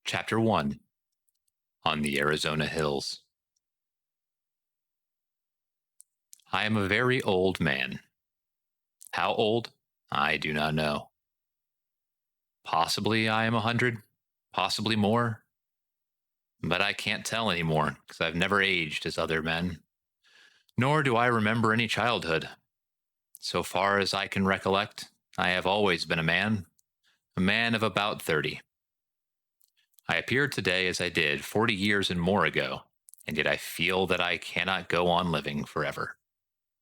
Chapter 1. On the Arizona Hills. I am a very old man. How old? I do not know. Possibly I am 100, possibly more. But I can't tell anymore because I've never aged as other men. Nor do I remember any childhood. So far as I can recollect, I have always been a man of about 30. I appear today as I did 40 years and more ago, and yet I feel that I cannot go on living forever.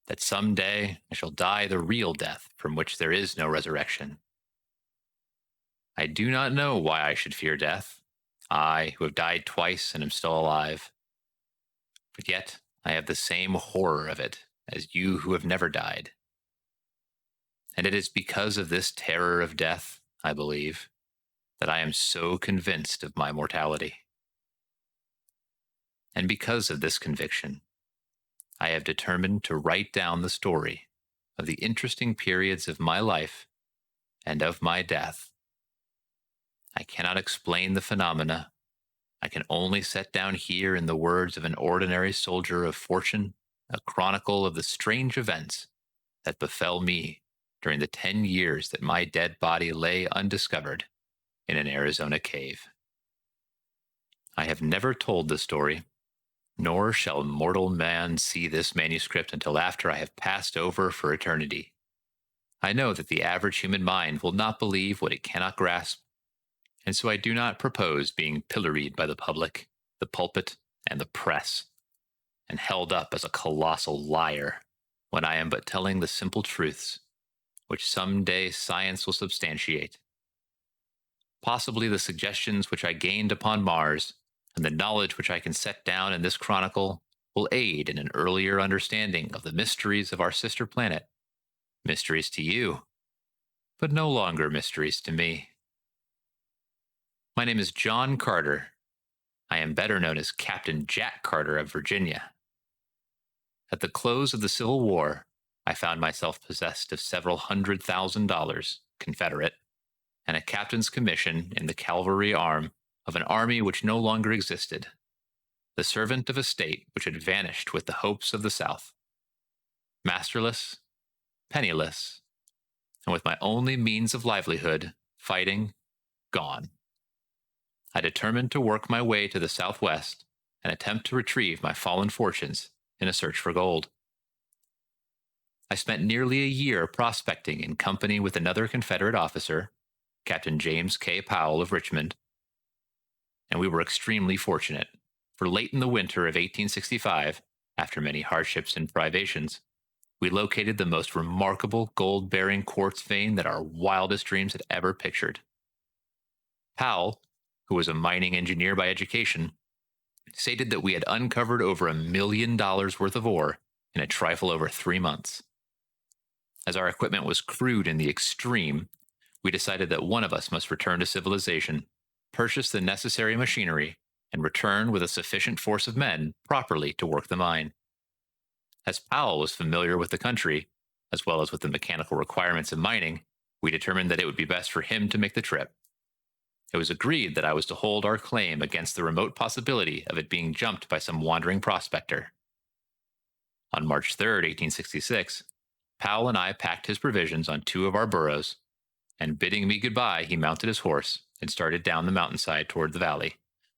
That some day I shall die the real death from which there is no resurrection. I do not know why I should fear death, I who have died twice and am still alive. But yet I have the same horror of it as you who have never died. And it is because of this terror of death, I believe, that I am so convinced of my mortality. And because of this conviction, I have determined to write down the story of the interesting periods of my life and of my death. I cannot explain the phenomena. I can only set down here in the words of an ordinary soldier of fortune a chronicle of the strange events that befell me during the 10 years that my dead body lay undiscovered in an Arizona cave. I have never told the story, nor shall mortal man see this manuscript until after I have passed over for eternity. I know that the average human mind will not believe what it cannot grasp, and so I do not propose being pilloried by the public, the pulpit, and the press, and held up as a colossal liar when I am but telling the simple truths, which some day science will substantiate. Possibly the suggestions which I gained upon Mars, and the knowledge which I can set down in this chronicle, will aid in an earlier understanding of the mysteries of our sister planet. Mysteries to you, but no longer mysteries to me. My name is John Carter. I am better known as Captain Jack Carter of Virginia. At the close of the Civil War, I found myself possessed of several $100,000, Confederate, and a captain's commission in the cavalry arm of an army which no longer existed, the servant of a state which had vanished with the hopes of the South. Masterless, penniless, and with my only means of livelihood, fighting, gone. I determined to work my way to the Southwest and attempt to retrieve my fallen fortunes in a search for gold. I spent nearly a year prospecting in company with another Confederate officer, Captain James K. Powell of Richmond, and we were extremely fortunate, for late in the winter of 1865, after many hardships and privations, we located the most remarkable gold-bearing quartz vein that our wildest dreams had ever pictured. Powell, who was a mining engineer by education, stated that we had uncovered over $1 million worth of ore in a trifle over 3 months. As our equipment was crude in the extreme, we decided that one of us must return to civilization, purchase the necessary machinery, and return with a sufficient force of men properly to work the mine. As Powell was familiar with the country, as well as with the mechanical requirements of mining, we determined that it would be best for him to make the trip. It was agreed that I was to hold our claim against the remote possibility of it being jumped by some wandering prospector. On March 3rd, 1866, Powell and I packed his provisions on 2 of our burros, and bidding me goodbye, he mounted his horse and started down the mountainside toward the valley,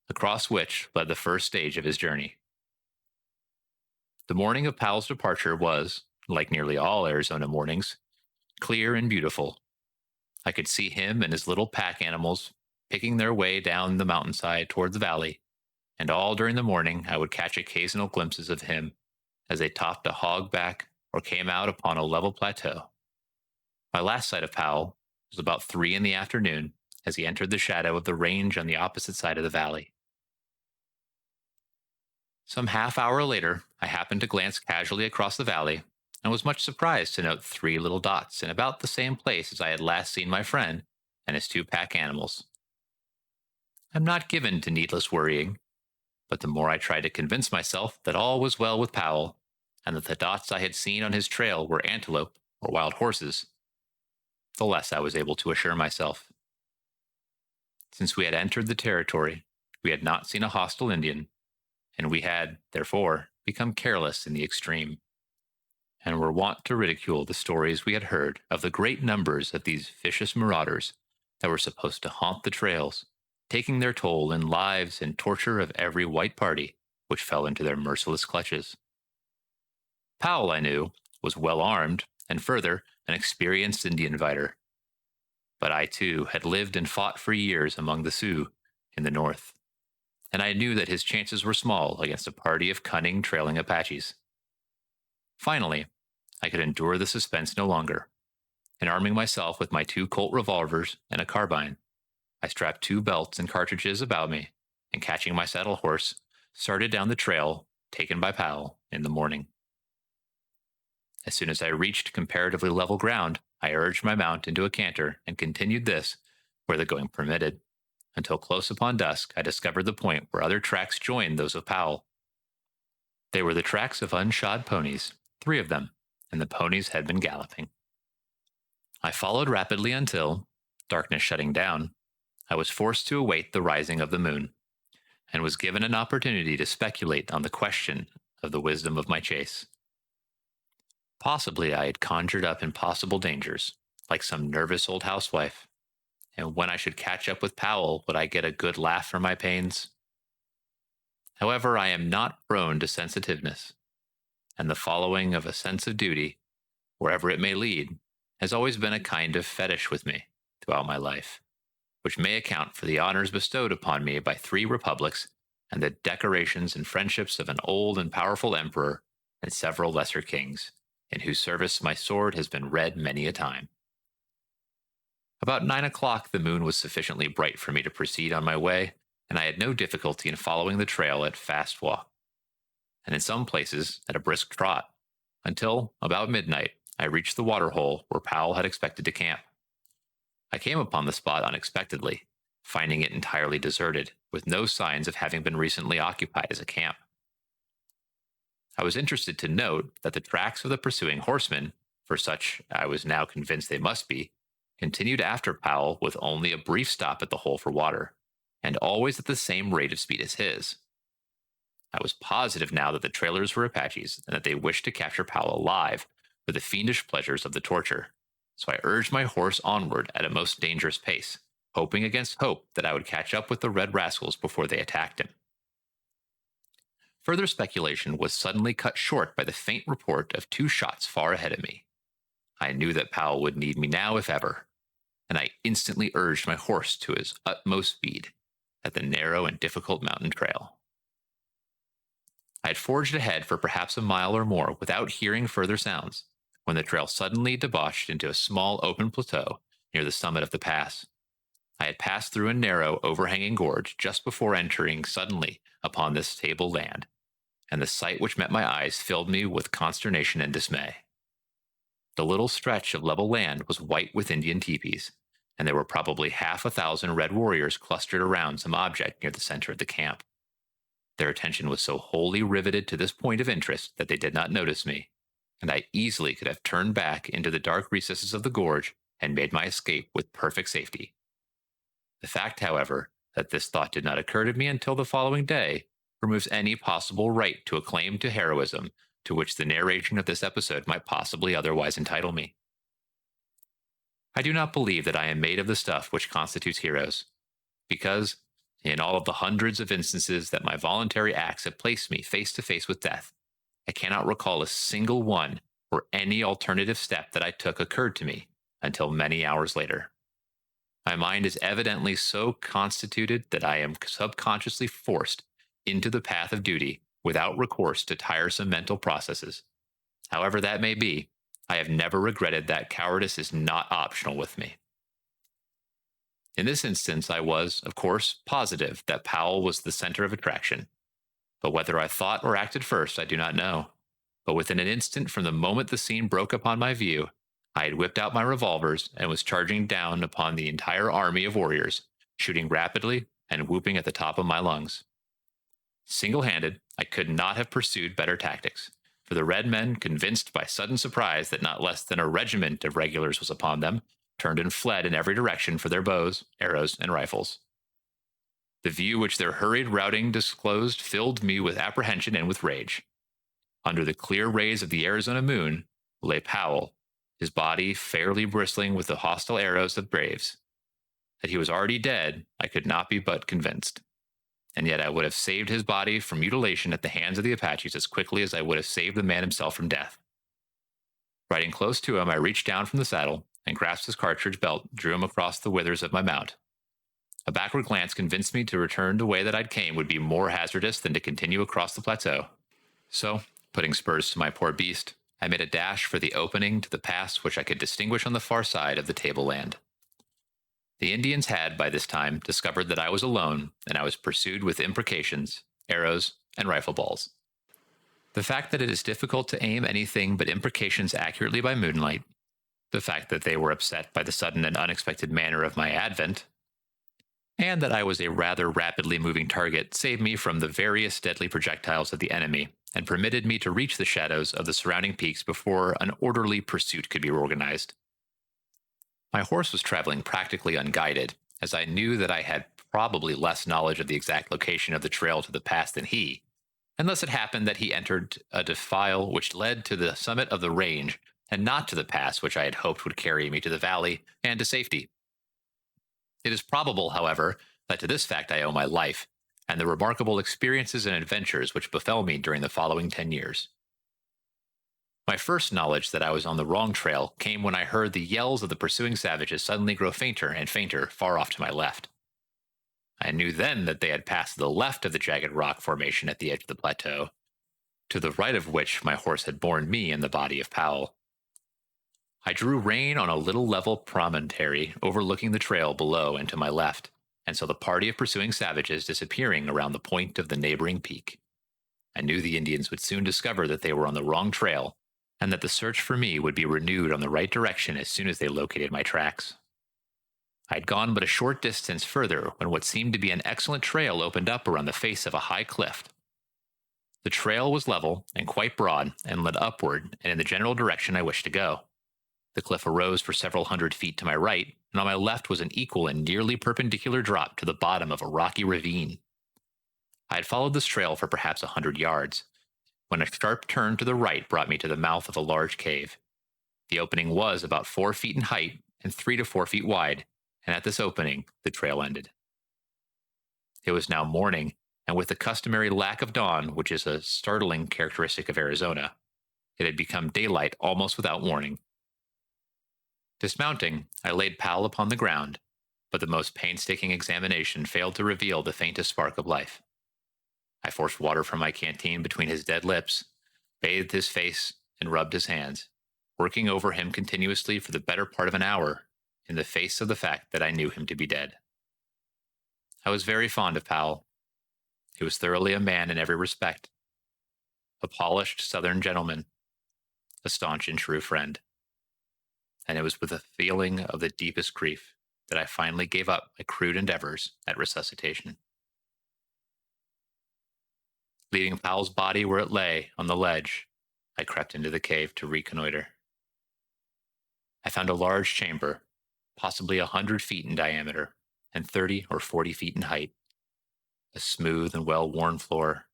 across which led the first stage of his journey. The morning of Powell's departure was, like nearly all Arizona mornings, clear and beautiful. I could see him and his little pack animals picking their way down the mountainside toward the valley, and all during the morning I would catch occasional glimpses of him as they topped a hogback or came out upon a level plateau. My last sight of Powell was about 3 in the afternoon as he entered the shadow of the range on the opposite side of the valley. Some half hour later, I happened to glance casually across the valley and was much surprised to note 3 little dots in about the same place as I had last seen my friend and his 2 pack animals. I'm not given to needless worrying, but the more I tried to convince myself that all was well with Powell, and that the dots I had seen on his trail were antelope or wild horses, the less I was able to assure myself. Since we had entered the territory, we had not seen a hostile Indian, and we had, therefore, become careless in the extreme, and were wont to ridicule the stories we had heard of the great numbers of these vicious marauders that were supposed to haunt the trails, taking their toll in lives and torture of every white party which fell into their merciless clutches. Powell, I knew, was well armed, and further, an experienced Indian fighter. But I, too, had lived and fought for years among the Sioux in the north, and I knew that his chances were small against a party of cunning, trailing Apaches. Finally, I could endure the suspense no longer, and arming myself with my 2 Colt revolvers and a carbine, I strapped 2 belts and cartridges about me, and catching my saddle horse, started down the trail taken by Powell in the morning. As soon as I reached comparatively level ground, I urged my mount into a canter and continued this, where the going permitted, until close upon dusk I discovered the point where other tracks joined those of Powell. They were the tracks of unshod ponies, 3 of them, and the ponies had been galloping. I followed rapidly until, darkness shutting down, I was forced to await the rising of the moon, and was given an opportunity to speculate on the question of the wisdom of my chase. Possibly I had conjured up impossible dangers, like some nervous old housewife, and when I should catch up with Powell, would I get a good laugh for my pains? However, I am not prone to sensitiveness, and the following of a sense of duty, wherever it may lead, has always been a kind of fetish with me throughout my life, which may account for the honors bestowed upon me by 3 republics and the decorations and friendships of an old and powerful emperor and several lesser kings, in whose service my sword has been red many a time. About 9 o'clock the moon was sufficiently bright for me to proceed on my way, and I had no difficulty in following the trail at fast walk, and in some places at a brisk trot, until, about midnight, I reached the water hole where Powell had expected to camp. I came upon the spot unexpectedly, finding it entirely deserted, with no signs of having been recently occupied as a camp. I was interested to note that the tracks of the pursuing horsemen, for such I was now convinced they must be, continued after Powell with only a brief stop at the hole for water, and always at the same rate of speed as his. I was positive now that the trailers were Apaches, and that they wished to capture Powell alive for the fiendish pleasures of the torture, so I urged my horse onward at a most dangerous pace, hoping against hope that I would catch up with the red rascals before they attacked him. Further speculation was suddenly cut short by the faint report of 2 shots far ahead of me. I knew that Powell would need me now if ever, and I instantly urged my horse to his utmost speed at the narrow and difficult mountain trail. I had forged ahead for perhaps a mile or more without hearing further sounds, when the trail suddenly debouched into a small open plateau near the summit of the pass. I had passed through a narrow, overhanging gorge just before entering suddenly upon this table land, and the sight which met my eyes filled me with consternation and dismay. The little stretch of level land was white with Indian teepees, and there were probably 1,000 red warriors clustered around some object near the center of the camp. Their attention was so wholly riveted to this point of interest that they did not notice me, and I easily could have turned back into the dark recesses of the gorge and made my escape with perfect safety. The fact, however, that this thought did not occur to me until the following day removes any possible right to a claim to heroism to which the narration of this episode might possibly otherwise entitle me. I do not believe that I am made of the stuff which constitutes heroes, because, in all of the hundreds of instances that my voluntary acts have placed me face to face with death, I cannot recall a single one where any alternative step that I took occurred to me until many hours later. My mind is evidently so constituted that I am subconsciously forced into the path of duty without recourse to tiresome mental processes. However that may be, I have never regretted that cowardice is not optional with me. In this instance, I was, of course, positive that Powell was the center of attraction. But whether I thought or acted first, I do not know. But within an instant from the moment the scene broke upon my view, I had whipped out my revolvers and was charging down upon the entire army of warriors, shooting rapidly and whooping at the top of my lungs. Single-handed, I could not have pursued better tactics, for the red men, convinced by sudden surprise that not less than a regiment of regulars was upon them, turned and fled in every direction for their bows, arrows, and rifles. The view which their hurried routing disclosed filled me with apprehension and with rage. Under the clear rays of the Arizona moon lay Powell, his body fairly bristling with the hostile arrows of braves. That he was already dead, I could not be but convinced. And yet I would have saved his body from mutilation at the hands of the Apaches as quickly as I would have saved the man himself from death. Riding close to him, I reached down from the saddle and grasped his cartridge belt, drew him across the withers of my mount. A backward glance convinced me to return the way that I'd came would be more hazardous than to continue across the plateau. So, putting spurs to my poor beast, I made a dash for the opening to the pass which I could distinguish on the far side of the tableland. The Indians had, by this time, discovered that I was alone, and I was pursued with imprecations, arrows, and rifle balls. The fact that it is difficult to aim anything but imprecations accurately by moonlight, the fact that they were upset by the sudden and unexpected manner of my advent, and that I was a rather rapidly moving target saved me from the various deadly projectiles of the enemy and permitted me to reach the shadows of the surrounding peaks before an orderly pursuit could be organized. My horse was traveling practically unguided, as I knew that I had probably less knowledge of the exact location of the trail to the pass than he, unless it happened that he entered a defile which led to the summit of the range and not to the pass which I had hoped would carry me to the valley and to safety. It is probable, however, that to this fact I owe my life, and the remarkable experiences and adventures which befell me during the following 10 years. My first knowledge that I was on the wrong trail came when I heard the yells of the pursuing savages suddenly grow fainter and fainter far off to my left. I knew then that they had passed to the left of the jagged rock formation at the edge of the plateau, to the right of which my horse had borne me and the body of Powell. I drew rein on a little level promontory overlooking the trail below and to my left, and saw the party of pursuing savages disappearing around the point of the neighboring peak. I knew the Indians would soon discover that they were on the wrong trail, and that the search for me would be renewed on the right direction as soon as they located my tracks. I had gone but a short distance further when what seemed to be an excellent trail opened up around the face of a high cliff. The trail was level and quite broad and led upward and in the general direction I wished to go. The cliff arose for several hundred feet to my right, and on my left was an equal and nearly perpendicular drop to the bottom of a rocky ravine. I had followed this trail for perhaps 100 yards, when a sharp turn to the right brought me to the mouth of a large cave. The opening was about 4 feet in height and 3 to 4 feet wide, and at this opening the trail ended. It was now morning, and with the customary lack of dawn, which is a startling characteristic of Arizona, it had become daylight almost without warning. Dismounting, I laid Powell upon the ground, but the most painstaking examination failed to reveal the faintest spark of life. I forced water from my canteen between his dead lips, bathed his face, and rubbed his hands, working over him continuously for the better part of an hour, in the face of the fact that I knew him to be dead. I was very fond of Powell. He was thoroughly a man in every respect, a polished Southern gentleman, a staunch and true friend. And it was with a feeling of the deepest grief that I finally gave up my crude endeavors at resuscitation. Leaving Powell's body where it lay on the ledge, I crept into the cave to reconnoiter. I found a large chamber, possibly 100 feet in diameter and 30 or 40 feet in height, a smooth and well-worn floor,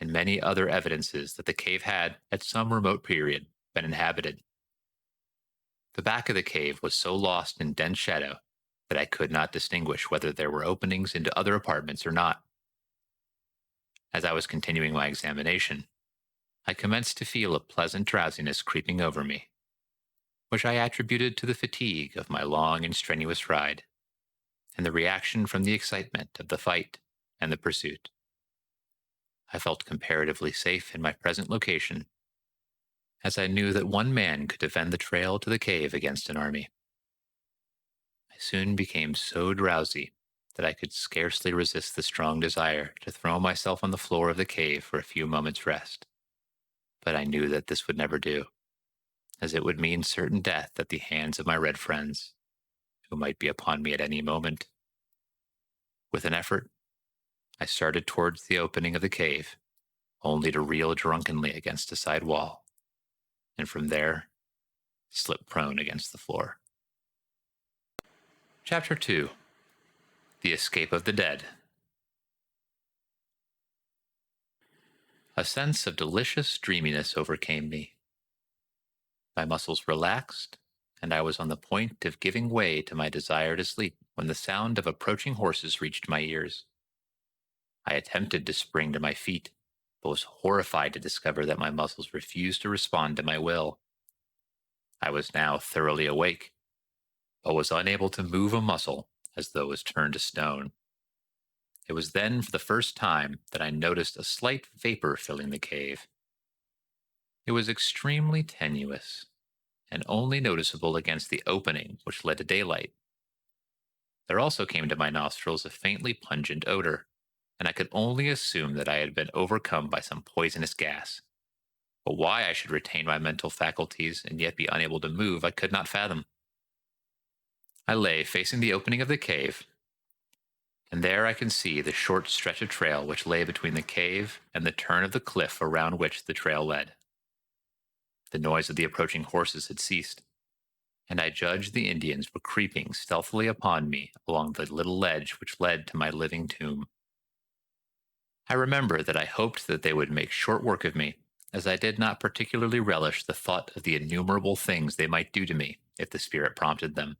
and many other evidences that the cave had, at some remote period, been inhabited. The back of the cave was so lost in dense shadow that I could not distinguish whether there were openings into other apartments or not. As I was continuing my examination, I commenced to feel a pleasant drowsiness creeping over me, which I attributed to the fatigue of my long and strenuous ride, and the reaction from the excitement of the fight and the pursuit. I felt comparatively safe in my present location, as I knew that one man could defend the trail to the cave against an army. I soon became so drowsy that I could scarcely resist the strong desire to throw myself on the floor of the cave for a few moments' rest. But I knew that this would never do, as it would mean certain death at the hands of my red friends, who might be upon me at any moment. With an effort, I started towards the opening of the cave, only to reel drunkenly against a side wall, and from there, slip prone against the floor. Chapter 2. The Escape of the Dead. A sense of delicious dreaminess overcame me. My muscles relaxed, and I was on the point of giving way to my desire to sleep when the sound of approaching horses reached my ears. I attempted to spring to my feet, but was horrified to discover that my muscles refused to respond to my will. I was now thoroughly awake, but was unable to move a muscle as though it was turned to stone. It was then for the first time that I noticed a slight vapor filling the cave. It was extremely tenuous, and only noticeable against the opening which led to daylight. There also came to my nostrils a faintly pungent odor, and I could only assume that I had been overcome by some poisonous gas. But why I should retain my mental faculties and yet be unable to move, I could not fathom. I lay facing the opening of the cave, and there I can see the short stretch of trail which lay between the cave and the turn of the cliff around which the trail led. The noise of the approaching horses had ceased, and I judged the Indians were creeping stealthily upon me along the little ledge which led to my living tomb. I remember that I hoped that they would make short work of me, as I did not particularly relish the thought of the innumerable things they might do to me if the spirit prompted them.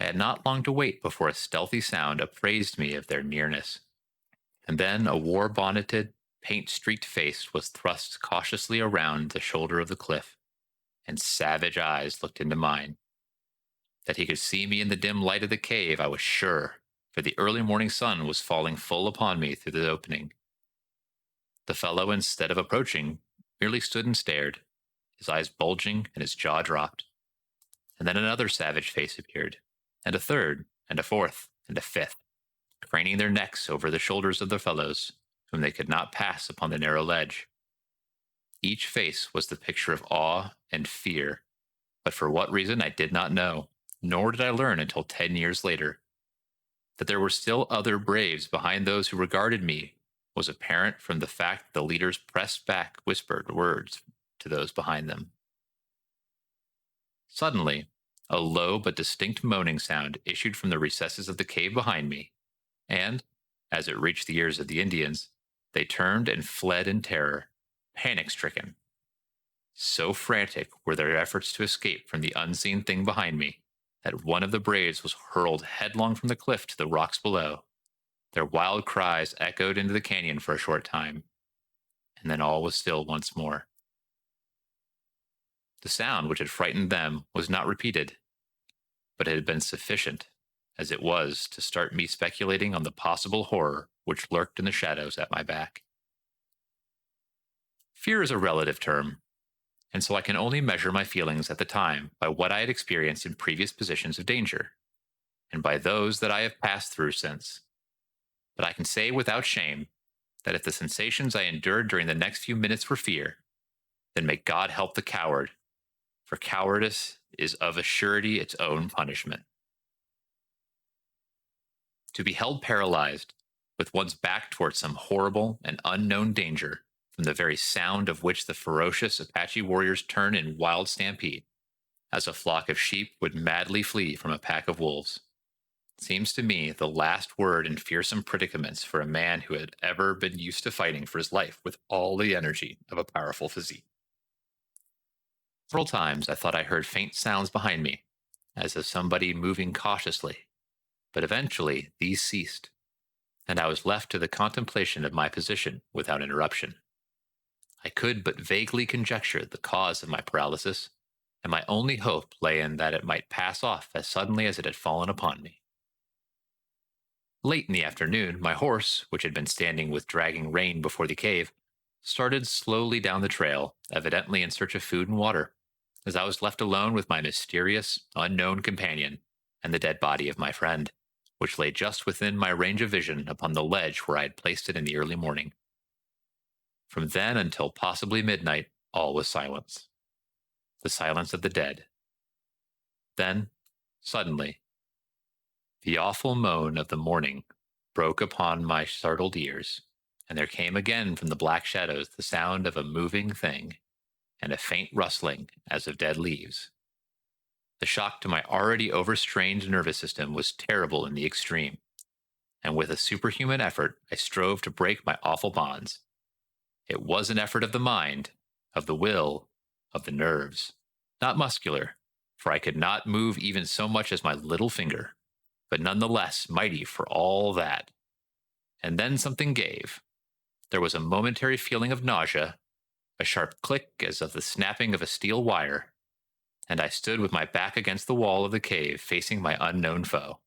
I had not long to wait before a stealthy sound apprised me of their nearness, and then a war-bonneted, paint-streaked face was thrust cautiously around the shoulder of the cliff, and savage eyes looked into mine. That he could see me in the dim light of the cave, I was sure, for the early morning sun was falling full upon me through the opening. The fellow, instead of approaching, merely stood and stared, his eyes bulging and his jaw dropped. And then another savage face appeared, and a third, and a fourth, and a fifth, craning their necks over the shoulders of the fellows, whom they could not pass upon the narrow ledge. Each face was the picture of awe and fear, but for what reason I did not know, nor did I learn until 10 years later. That there were still other braves behind those who regarded me was apparent from the fact that the leaders pressed back whispered words to those behind them. Suddenly, a low but distinct moaning sound issued from the recesses of the cave behind me, and, as it reached the ears of the Indians, they turned and fled in terror, panic-stricken. So frantic were their efforts to escape from the unseen thing behind me, that one of the braves was hurled headlong from the cliff to the rocks below. Their wild cries echoed into the canyon for a short time, and then all was still once more. The sound which had frightened them was not repeated, but it had been sufficient, as it was, to start me speculating on the possible horror which lurked in the shadows at my back. Fear is a relative term, and so I can only measure my feelings at the time by what I had experienced in previous positions of danger, and by those that I have passed through since. But I can say without shame that if the sensations I endured during the next few minutes were fear, then may God help the coward, for cowardice is of a surety its own punishment. To be held paralyzed, with one's back towards some horrible and unknown danger, from the very sound of which the ferocious Apache warriors turn in wild stampede, as a flock of sheep would madly flee from a pack of wolves, seems to me the last word in fearsome predicaments for a man who had ever been used to fighting for his life with all the energy of a powerful physique. Several times I thought I heard faint sounds behind me, as of somebody moving cautiously, but eventually these ceased, and I was left to the contemplation of my position without interruption. I could but vaguely conjecture the cause of my paralysis, and my only hope lay in that it might pass off as suddenly as it had fallen upon me. Late in the afternoon, my horse, which had been standing with dragging rein before the cave, started slowly down the trail, evidently in search of food and water, as I was left alone with my mysterious, unknown companion and the dead body of my friend, which lay just within my range of vision upon the ledge where I had placed it in the early morning. From then until possibly midnight, all was silence. The silence of the dead. Then, suddenly, the awful moan of the morning broke upon my startled ears, and there came again from the black shadows the sound of a moving thing, and a faint rustling as of dead leaves. The shock to my already overstrained nervous system was terrible in the extreme, and with a superhuman effort I strove to break my awful bonds. It was an effort of the mind, of the will, of the nerves, not muscular, for I could not move even so much as my little finger, but nonetheless mighty for all that. And then something gave. There was a momentary feeling of nausea, a sharp click as of the snapping of a steel wire, and I stood with my back against the wall of the cave facing my unknown foe.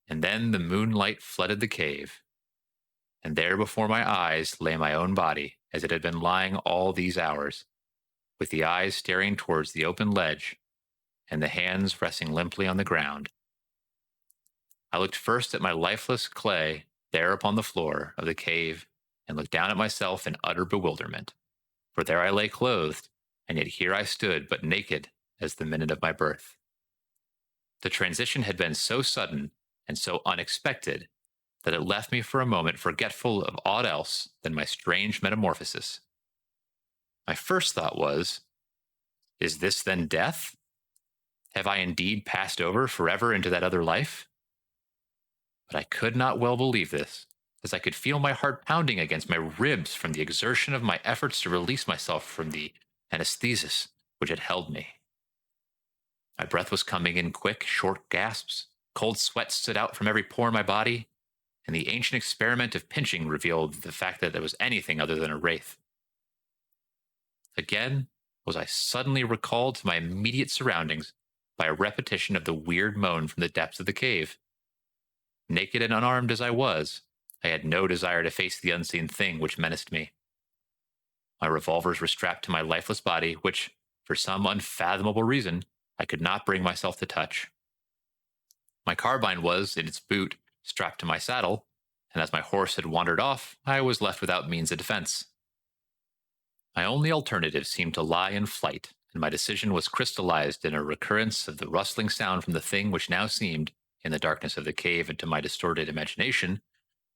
And then the moonlight flooded the cave, and there before my eyes lay my own body as it had been lying all these hours, with the eyes staring towards the open ledge and the hands resting limply on the ground. I looked first at my lifeless clay there upon the floor of the cave and looked down at myself in utter bewilderment, for there I lay clothed, and yet here I stood but naked as the minute of my birth. The transition had been so sudden and so unexpected that it left me for a moment forgetful of aught else than my strange metamorphosis. My first thought was, is this then death? Have I indeed passed over forever into that other life? But I could not well believe this, as I could feel my heart pounding against my ribs from the exertion of my efforts to release myself from the anesthesis which had held me. My breath was coming in quick, short gasps. Cold sweat stood out from every pore in my body, and the ancient experiment of pinching revealed the fact that it was anything other than a wraith. Again, was I suddenly recalled to my immediate surroundings by a repetition of the weird moan from the depths of the cave. Naked and unarmed as I was, I had no desire to face the unseen thing which menaced me. My revolvers were strapped to my lifeless body, which, for some unfathomable reason, I could not bring myself to touch. My carbine was, in its boot, strapped to my saddle, and as my horse had wandered off, I was left without means of defense. My only alternative seemed to lie in flight, and my decision was crystallized in a recurrence of the rustling sound from the thing which now seemed, in the darkness of the cave and to my distorted imagination,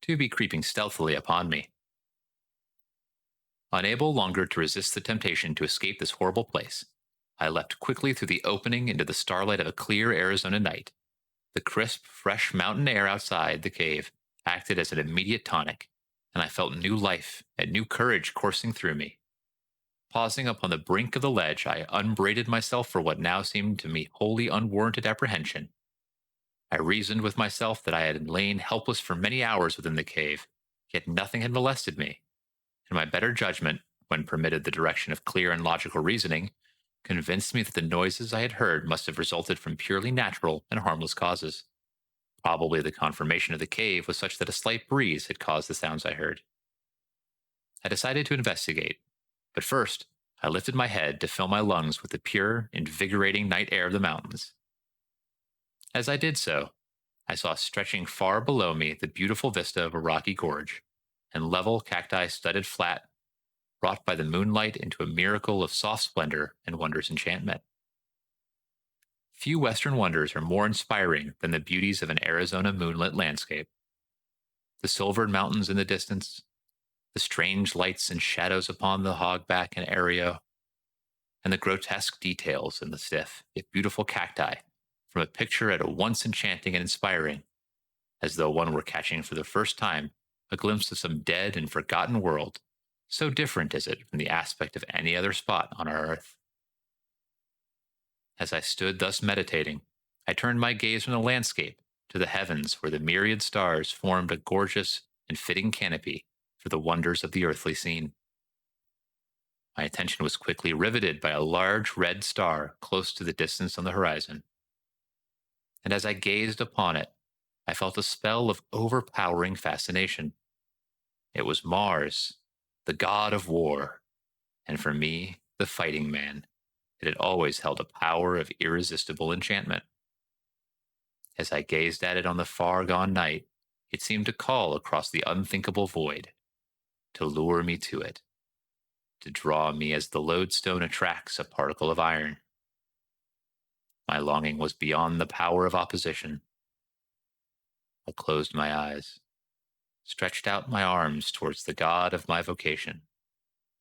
to be creeping stealthily upon me. Unable longer to resist the temptation to escape this horrible place, I leapt quickly through the opening into the starlight of a clear Arizona night. The crisp, fresh mountain air outside the cave acted as an immediate tonic, and I felt new life and new courage coursing through me. Pausing upon the brink of the ledge, I unbraided myself for what now seemed to me wholly unwarranted apprehension. I reasoned with myself that I had lain helpless for many hours within the cave, yet nothing had molested me, and my better judgment, when permitted the direction of clear and logical reasoning, convinced me that the noises I had heard must have resulted from purely natural and harmless causes. Probably the conformation of the cave was such that a slight breeze had caused the sounds I heard. I decided to investigate, but first I lifted my head to fill my lungs with the pure, invigorating night air of the mountains. As I did so, I saw stretching far below me the beautiful vista of a rocky gorge, and level cacti-studded flat, wrought by the moonlight into a miracle of soft splendor and wondrous enchantment. Few Western wonders are more inspiring than the beauties of an Arizona moonlit landscape. The silvered mountains in the distance, the strange lights and shadows upon the hogback and arroyo, and the grotesque details in the stiff, yet beautiful cacti, from a picture at once enchanting and inspiring, as though one were catching for the first time a glimpse of some dead and forgotten world, so different is it from the aspect of any other spot on our earth. As I stood thus meditating, I turned my gaze from the landscape to the heavens where the myriad stars formed a gorgeous and fitting canopy for the wonders of the earthly scene. My attention was quickly riveted by a large red star close to the distance on the horizon, and as I gazed upon it, I felt a spell of overpowering fascination. It was Mars, the god of war, and for me, the fighting man. It had always held a power of irresistible enchantment. As I gazed at it on the far gone night, it seemed to call across the unthinkable void, to lure me to it, to draw me as the lodestone attracts a particle of iron. My longing was beyond the power of opposition. I closed my eyes, stretched out my arms towards the god of my vocation,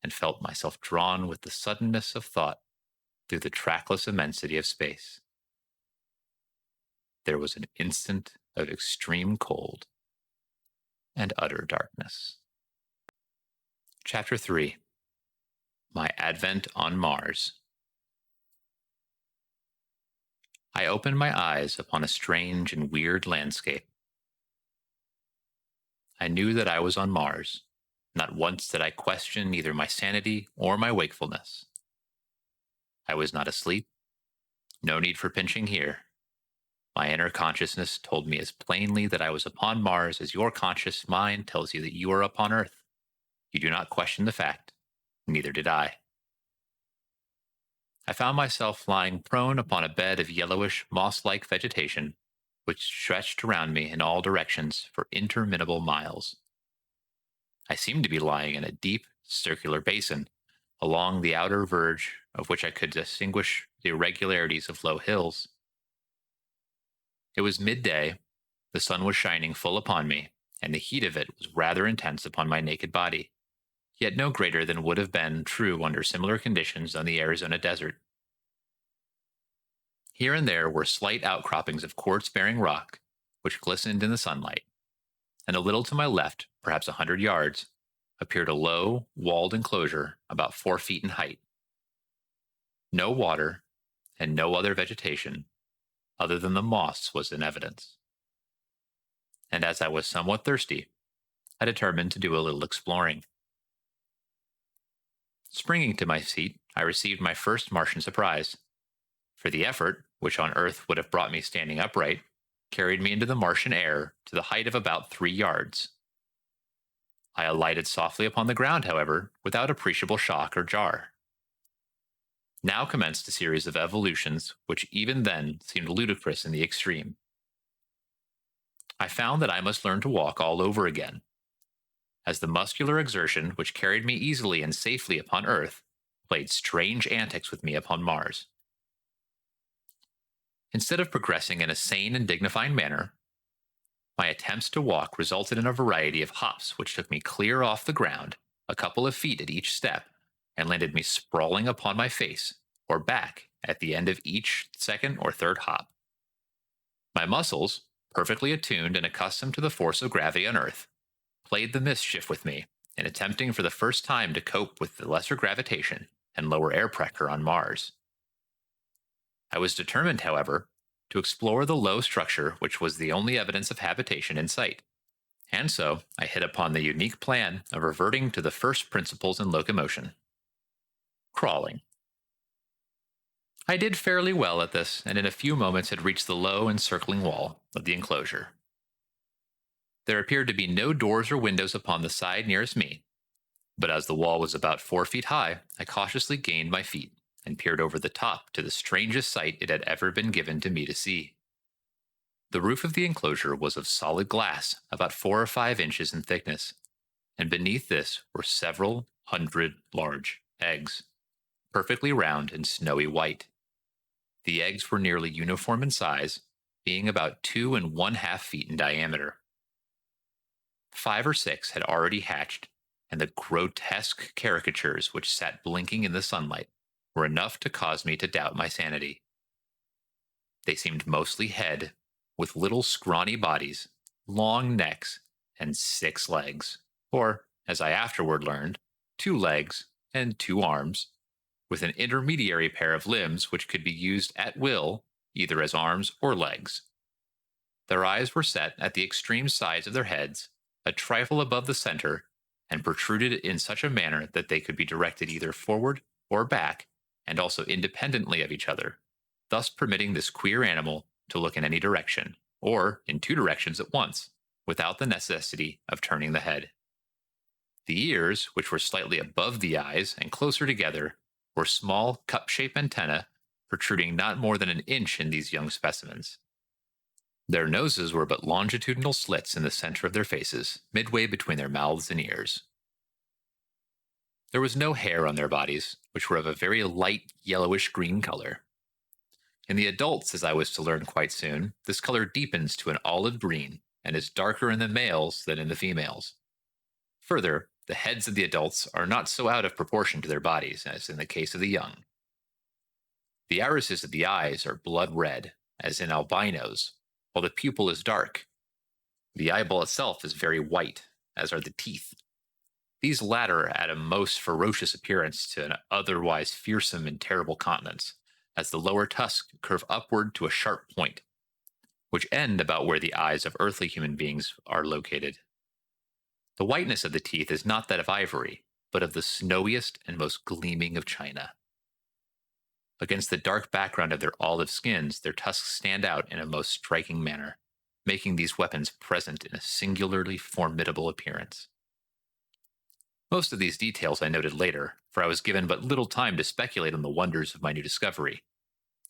and felt myself drawn with the suddenness of thought through the trackless immensity of space. There was an instant of extreme cold and utter darkness. Chapter 3. My Advent on Mars. I opened my eyes upon a strange and weird landscape. I knew that I was on Mars. Not once did I question either my sanity or my wakefulness. I was not asleep. No need for pinching here. My inner consciousness told me as plainly that I was upon Mars as your conscious mind tells you that you are upon Earth. You do not question the fact. Neither did I. I found myself lying prone upon a bed of yellowish, moss-like vegetation, which stretched around me in all directions for interminable miles. I seemed to be lying in a deep, circular basin, along the outer verge of which I could distinguish the irregularities of low hills. It was midday, the sun was shining full upon me, and the heat of it was rather intense upon my naked body, yet no greater than would have been true under similar conditions on the Arizona desert. Here and there were slight outcroppings of quartz-bearing rock, which glistened in the sunlight, and a little to my left, perhaps 100 yards, appeared a low, walled enclosure about 4 feet in height. No water, and no other vegetation, other than the moss, was in evidence. And as I was somewhat thirsty, I determined to do a little exploring. Springing to my feet, I received my first Martian surprise. For the effort, which on Earth would have brought me standing upright, carried me into the Martian air to the height of about 3 yards. I alighted softly upon the ground, however, without appreciable shock or jar. Now commenced a series of evolutions which even then seemed ludicrous in the extreme. I found that I must learn to walk all over again, as the muscular exertion which carried me easily and safely upon Earth played strange antics with me upon Mars. Instead of progressing in a sane and dignified manner, my attempts to walk resulted in a variety of hops which took me clear off the ground, a couple of feet at each step, and landed me sprawling upon my face, or back, at the end of each second or third hop. My muscles, perfectly attuned and accustomed to the force of gravity on Earth, played the mischief with me in attempting for the first time to cope with the lesser gravitation and lower air pressure on Mars. I was determined, however, to explore the low structure which was the only evidence of habitation in sight, and so I hit upon the unique plan of reverting to the first principles in locomotion: crawling. I did fairly well at this, and in a few moments had reached the low encircling wall of the enclosure. There appeared to be no doors or windows upon the side nearest me, but as the wall was about 4 feet high, I cautiously gained my feet and peered over the top to the strangest sight it had ever been given to me to see. The roof of the enclosure was of solid glass, about 4 or 5 inches in thickness, and beneath this were several hundred large eggs, perfectly round and snowy white. The eggs were nearly uniform in size, being about 2½ feet in diameter. 5 or 6 had already hatched, and the grotesque caricatures which sat blinking in the sunlight were enough to cause me to doubt my sanity. They seemed mostly head, with little scrawny bodies, long necks, and 6 legs, or, as I afterward learned, 2 legs and 2 arms, with an intermediary pair of limbs which could be used at will, either as arms or legs. Their eyes were set at the extreme sides of their heads, a trifle above the center, and protruded in such a manner that they could be directed either forward or back, and also independently of each other, thus permitting this queer animal to look in any direction, or in 2 directions at once, without the necessity of turning the head. The ears, which were slightly above the eyes and closer together, were small cup-shaped antennae protruding not more than an inch in these young specimens. Their noses were but longitudinal slits in the center of their faces, midway between their mouths and ears. There was no hair on their bodies, which were of a very light yellowish-green color. In the adults, as I was to learn quite soon, this color deepens to an olive green and is darker in the males than in the females. Further, the heads of the adults are not so out of proportion to their bodies as in the case of the young. The irises of the eyes are blood red, as in albinos, while the pupil is dark. The eyeball itself is very white, as are the teeth. These latter add a most ferocious appearance to an otherwise fearsome and terrible countenance, as the lower tusks curve upward to a sharp point, which end about where the eyes of earthly human beings are located. The whiteness of the teeth is not that of ivory, but of the snowiest and most gleaming of china. Against the dark background of their olive skins, their tusks stand out in a most striking manner, making these weapons present in a singularly formidable appearance. Most of these details I noted later, for I was given but little time to speculate on the wonders of my new discovery.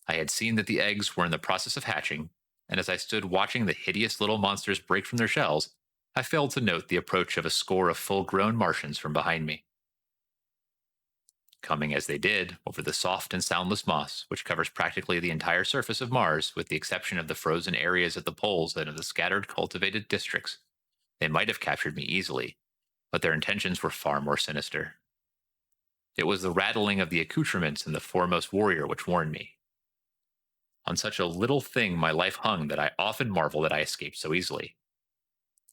I had seen that the eggs were in the process of hatching, and as I stood watching the hideous little monsters break from their shells, I failed to note the approach of a score of full-grown Martians from behind me. Coming as they did over the soft and soundless moss, which covers practically the entire surface of Mars, with the exception of the frozen areas at the poles and of the scattered cultivated districts, they might have captured me easily, but their intentions were far more sinister. It was the rattling of the accoutrements in the foremost warrior which warned me. On such a little thing my life hung that I often marvel that I escaped so easily.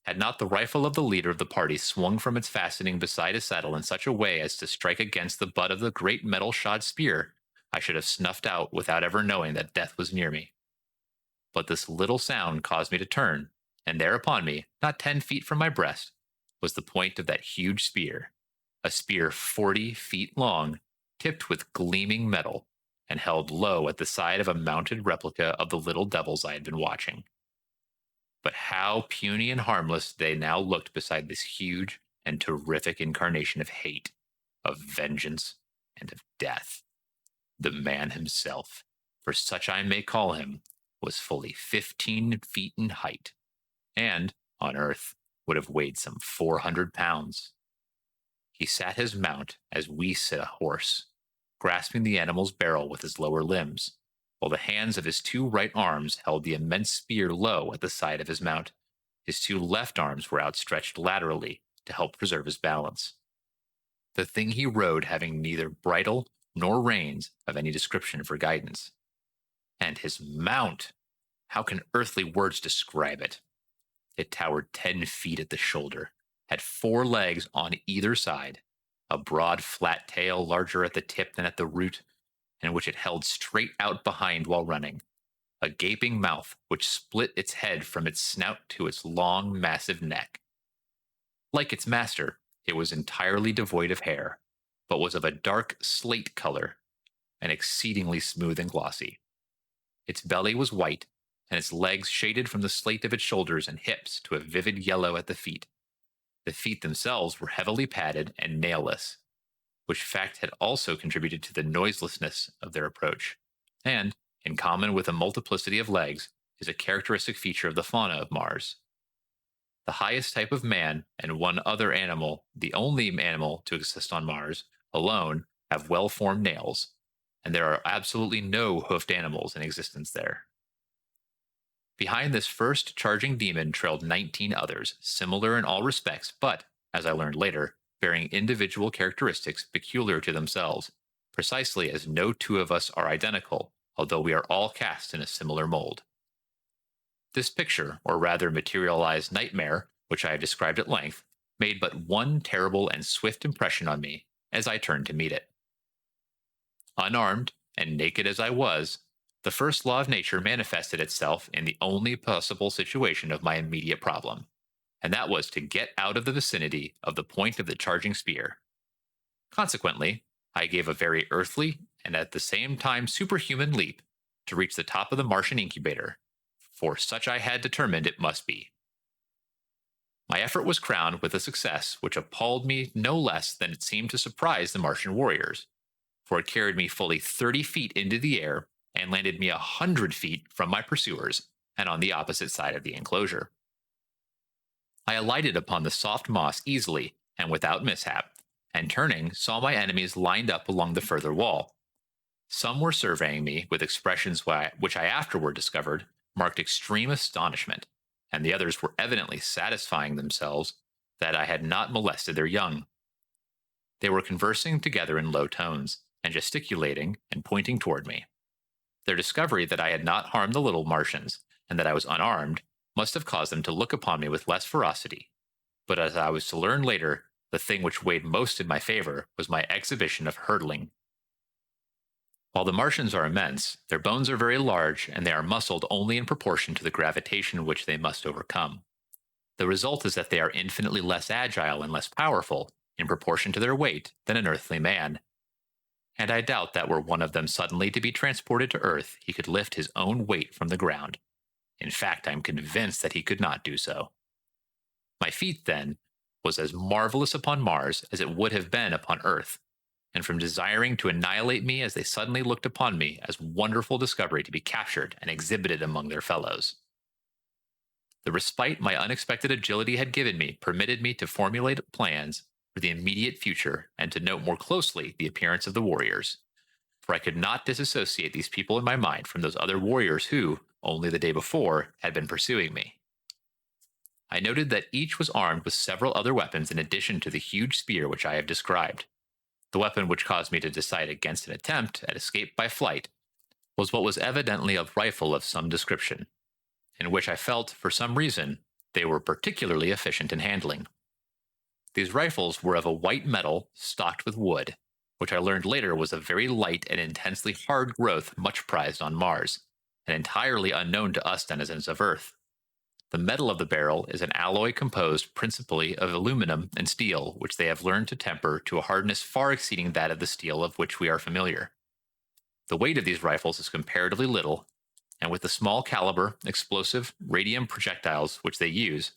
Had not the rifle of the leader of the party swung from its fastening beside his saddle in such a way as to strike against the butt of the great metal-shod spear, I should have snuffed out without ever knowing that death was near me. But this little sound caused me to turn, and there upon me, not 10 feet from my breast, was the point of that huge spear, a spear 40 feet long, tipped with gleaming metal, and held low at the side of a mounted replica of the little devils I had been watching. But how puny and harmless they now looked beside this huge and terrific incarnation of hate, of vengeance, and of death. The man himself, for such I may call him, was fully 15 feet in height, and, on earth, would have weighed some 400 pounds. He sat his mount as we sit a horse, grasping the animal's barrel with his lower limbs, while the hands of his two right arms held the immense spear low at the side of his mount. His two left arms were outstretched laterally to help preserve his balance. The thing he rode having neither bridle nor reins of any description for guidance. And his mount! How can earthly words describe it? It towered 10 feet at the shoulder, had 4 legs on either side, a broad flat tail larger at the tip than at the root, and which it held straight out behind while running, a gaping mouth which split its head from its snout to its long, massive neck. Like its master, it was entirely devoid of hair, but was of a dark slate color, and exceedingly smooth and glossy. Its belly was white, and its legs shaded from the slate of its shoulders and hips to a vivid yellow at the feet. The feet themselves were heavily padded and nailless, which fact had also contributed to the noiselessness of their approach, and, in common with a multiplicity of legs, is a characteristic feature of the fauna of Mars. The highest type of man and one other animal, the only animal to exist on Mars, alone, have well-formed nails, and there are absolutely no hoofed animals in existence there. Behind this first charging demon trailed 19 others, similar in all respects, but, as I learned later, bearing individual characteristics peculiar to themselves, precisely as no two of us are identical, although we are all cast in a similar mold. This picture, or rather materialized nightmare, which I have described at length, made but one terrible and swift impression on me as I turned to meet it. Unarmed and naked as I was, the first law of nature manifested itself in the only possible situation of my immediate problem, and that was to get out of the vicinity of the point of the charging spear. Consequently, I gave a very earthly and at the same time superhuman leap to reach the top of the Martian incubator, for such I had determined it must be. My effort was crowned with a success which appalled me no less than it seemed to surprise the Martian warriors, for it carried me fully 30 feet into the air and landed me 100 feet from my pursuers and on the opposite side of the enclosure. I alighted upon the soft moss easily and without mishap, and turning, saw my enemies lined up along the further wall. Some were surveying me with expressions which I afterward discovered marked extreme astonishment, and the others were evidently satisfying themselves that I had not molested their young. They were conversing together in low tones, and gesticulating and pointing toward me. Their discovery that I had not harmed the little Martians, and that I was unarmed, must have caused them to look upon me with less ferocity. But as I was to learn later, The thing which weighed most in my favor was my exhibition of hurdling. While the Martians are immense, their bones are very large and they are muscled only in proportion to the gravitation which they must overcome. The result is that they are infinitely less agile and less powerful in proportion to their weight than an earthly man. And I doubt that were one of them suddenly to be transported to Earth, he could lift his own weight from the ground. In fact, I am convinced that he could not do so. My feat, then, was as marvelous upon Mars as it would have been upon Earth, and from desiring to annihilate me as they suddenly looked upon me as wonderful discovery to be captured and exhibited among their fellows. The respite my unexpected agility had given me permitted me to formulate plans for the immediate future and to note more closely the appearance of the warriors, for I could not disassociate these people in my mind from those other warriors who, only the day before, had been pursuing me. I noted that each was armed with several other weapons in addition to the huge spear which I have described. The weapon which caused me to decide against an attempt at escape by flight was what was evidently a rifle of some description, in which I felt, for some reason, they were particularly efficient in handling. These rifles were of a white metal stocked with wood, which I learned later was a very light and intensely hard growth much prized on Mars, and entirely unknown to us denizens of Earth. The metal of the barrel is an alloy composed principally of aluminum and steel, which they have learned to temper to a hardness far exceeding that of the steel of which we are familiar. The weight of these rifles is comparatively little, and with the small caliber, explosive, radium projectiles which they use,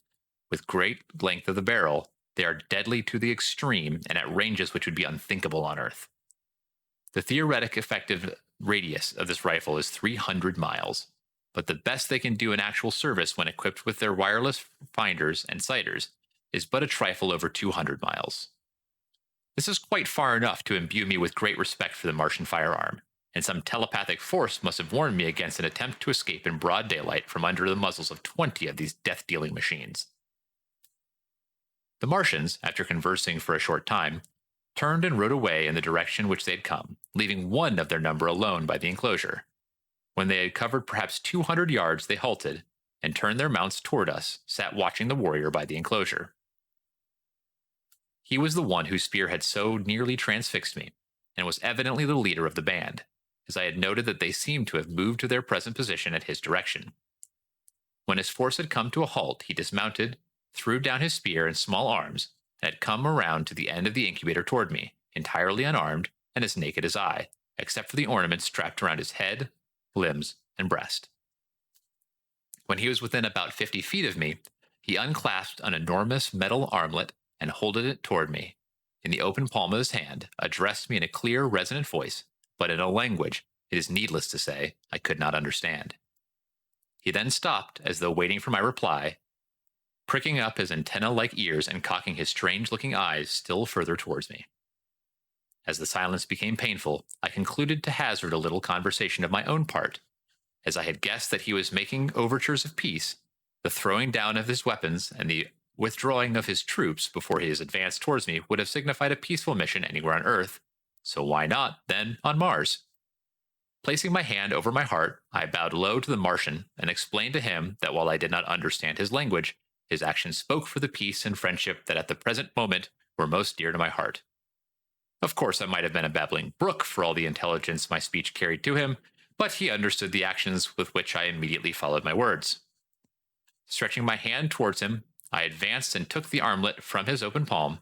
with great length of the barrel, they are deadly to the extreme and at ranges which would be unthinkable on Earth. The theoretic effective radius of this rifle is 300 miles, but the best they can do in actual service when equipped with their wireless finders and sighters is but a trifle over 200 miles. This is quite far enough to imbue me with great respect for the Martian firearm, and some telepathic force must have warned me against an attempt to escape in broad daylight from under the muzzles of 20 of these death-dealing machines. The Martians, after conversing for a short time, turned and rode away in the direction which they had come, leaving one of their number alone by the enclosure. When they had covered perhaps 200 yards, they halted, and turned their mounts toward us, sat watching the warrior by the enclosure. He was the one whose spear had so nearly transfixed me, and was evidently the leader of the band, as I had noted that they seemed to have moved to their present position at his direction. When his force had come to a halt, he dismounted, threw down his spear and small arms, and had come around to the end of the incubator toward me, entirely unarmed and as naked as I, except for the ornaments strapped around his head, limbs, and breast. When he was within about 50 feet of me, he unclasped an enormous metal armlet and holding it toward me, in the open palm of his hand, addressed me in a clear, resonant voice, but in a language, it is needless to say, I could not understand. He then stopped, as though waiting for my reply, pricking up his antenna-like ears and cocking his strange-looking eyes still further towards me. As the silence became painful, I concluded to hazard a little conversation of my own part. As I had guessed that he was making overtures of peace, the throwing down of his weapons and the withdrawing of his troops before his advance towards me would have signified a peaceful mission anywhere on Earth, so why not, then, on Mars? Placing my hand over my heart, I bowed low to the Martian and explained to him that while I did not understand his language, his actions spoke for the peace and friendship that at the present moment were most dear to my heart. Of course, I might have been a babbling brook for all the intelligence my speech carried to him, but he understood the actions with which I immediately followed my words. Stretching my hand towards him, I advanced and took the armlet from his open palm,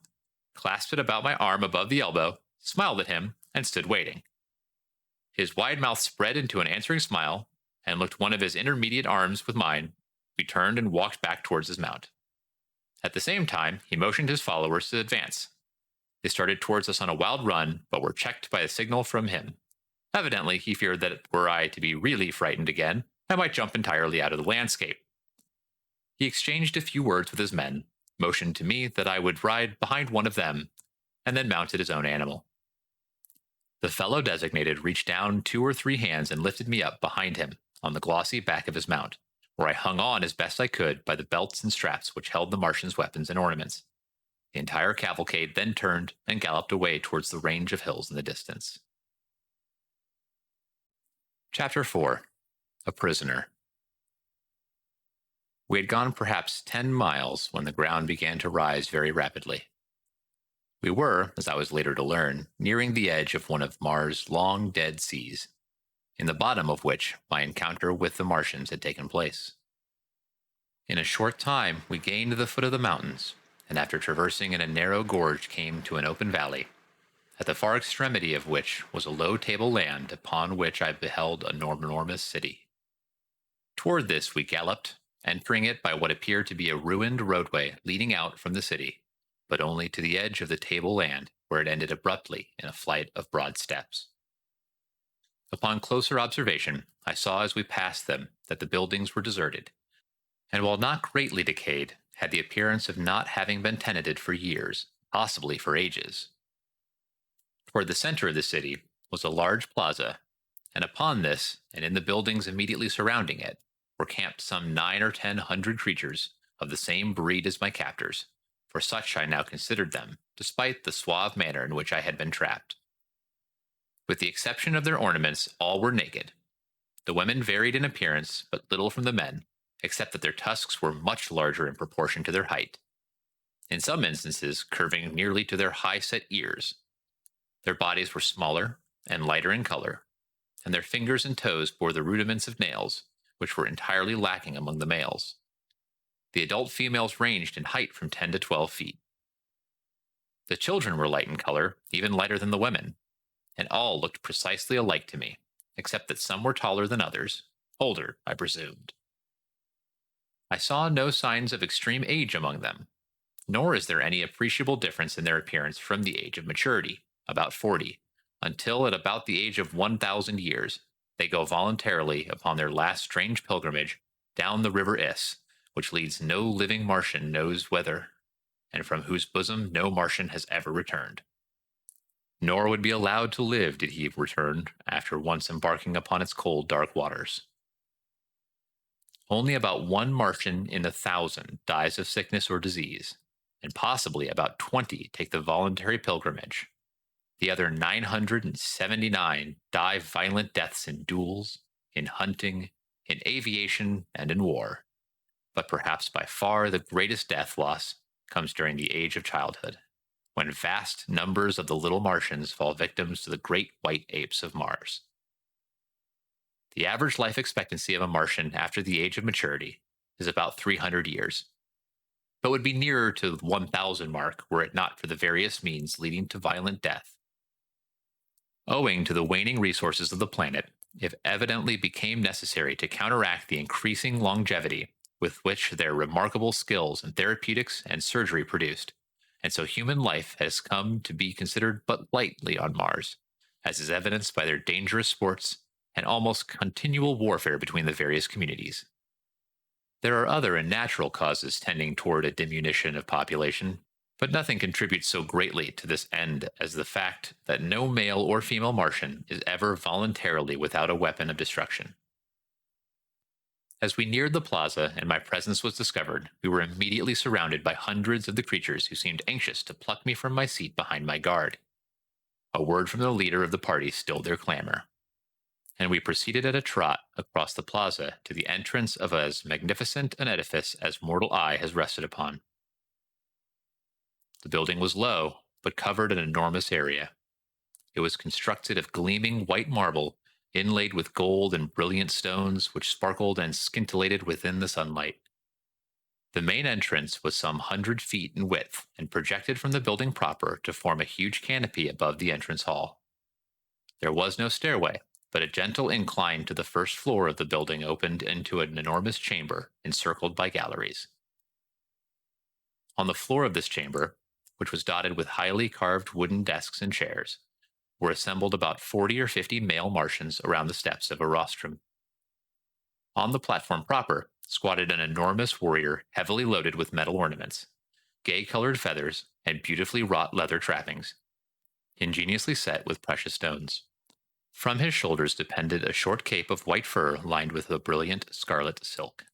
clasped it about my arm above the elbow, smiled at him, and stood waiting. His wide mouth spread into an answering smile, and looked one of his intermediate arms with mine. We turned and walked back towards his mount. At the same time, he motioned his followers to advance. They started towards us on a wild run, but were checked by a signal from him. Evidently, he feared that were I to be really frightened again, I might jump entirely out of the landscape. He exchanged a few words with his men, motioned to me that I would ride behind one of them, and then mounted his own animal. The fellow designated reached down 2 or 3 hands and lifted me up behind him on the glossy back of his mount, where I hung on as best I could by the belts and straps which held the Martian's weapons and ornaments. The entire cavalcade then turned and galloped away towards the range of hills in the distance. Chapter 4. A Prisoner. We had gone perhaps 10 miles when the ground began to rise very rapidly. We were, as I was later to learn, nearing the edge of one of Mars' long dead seas, in the bottom of which my encounter with the Martians had taken place. In a short time, we gained the foot of the mountains, and after traversing in a narrow gorge came to an open valley, at the far extremity of which was a low tableland upon which I beheld an enormous city. Toward this we galloped, entering it by what appeared to be a ruined roadway leading out from the city, but only to the edge of the tableland, where it ended abruptly in a flight of broad steps. Upon closer observation, I saw as we passed them that the buildings were deserted, and while not greatly decayed, had the appearance of not having been tenanted for years, possibly for ages. Toward the center of the city was a large plaza, and upon this, and in the buildings immediately surrounding it, were camped some 9 or 10 hundred creatures of the same breed as my captors, for such I now considered them, despite the suave manner in which I had been trapped. With the exception of their ornaments, all were naked. The women varied in appearance but little from the men, except that their tusks were much larger in proportion to their height, in some instances curving nearly to their high-set ears. Their bodies were smaller and lighter in color, and their fingers and toes bore the rudiments of nails, which were entirely lacking among the males. The adult females ranged in height from 10 to 12 feet. The children were light in color, even lighter than the women, and all looked precisely alike to me, except that some were taller than others, older, I presumed. I saw no signs of extreme age among them, nor is there any appreciable difference in their appearance from the age of maturity, about 40, until at about the age of 1,000 years, they go voluntarily upon their last strange pilgrimage down the river Is, which leads no living Martian knows whither, and from whose bosom no Martian has ever returned. Nor would be allowed to live did he return after once embarking upon its cold, dark waters. Only about one Martian in 1,000 dies of sickness or disease, and possibly about 20 take the voluntary pilgrimage. The other 979 die violent deaths in duels, in hunting, in aviation, and in war. But perhaps by far the greatest death loss comes during the age of childhood, when vast numbers of the little Martians fall victims to the great white apes of Mars. The average life expectancy of a Martian after the age of maturity is about 300 years, but would be nearer to the 1,000 mark were it not for the various means leading to violent death. Owing to the waning resources of the planet, it evidently became necessary to counteract the increasing longevity with which their remarkable skills in therapeutics and surgery produced, and so human life has come to be considered but lightly on Mars, as is evidenced by their dangerous sports and almost continual warfare between the various communities. There are other and natural causes tending toward a diminution of population, but nothing contributes so greatly to this end as the fact that no male or female Martian is ever voluntarily without a weapon of destruction. As we neared the plaza and my presence was discovered, we were immediately surrounded by hundreds of the creatures who seemed anxious to pluck me from my seat behind my guard. A word from the leader of the party stilled their clamor, and we proceeded at a trot across the plaza to the entrance of as magnificent an edifice as mortal eye has rested upon. The building was low, but covered an enormous area. It was constructed of gleaming white marble, inlaid with gold and brilliant stones which sparkled and scintillated within the sunlight. The main entrance was some 100 feet in width and projected from the building proper to form a huge canopy above the entrance hall. There was no stairway, but a gentle incline to the first floor of the building opened into an enormous chamber encircled by galleries. On the floor of this chamber, which was dotted with highly carved wooden desks and chairs, were assembled about 40 or 50 male Martians around the steps of a rostrum. On the platform proper squatted an enormous warrior heavily loaded with metal ornaments, gay-colored feathers, and beautifully wrought leather trappings, ingeniously set with precious stones. From his shoulders depended a short cape of white fur lined with a brilliant scarlet silk.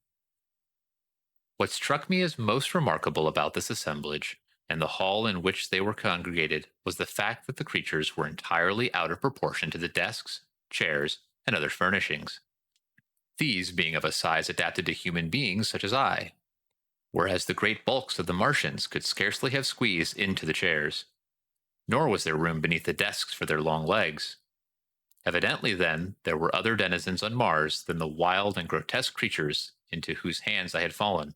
What struck me as most remarkable about this assemblage and the hall in which they were congregated was the fact that the creatures were entirely out of proportion to the desks, chairs, and other furnishings, these being of a size adapted to human beings such as I, whereas the great bulks of the Martians could scarcely have squeezed into the chairs. nor was there room beneath the desks for their long legs. Evidently, then, there were other denizens on Mars than the wild and grotesque creatures into whose hands I had fallen.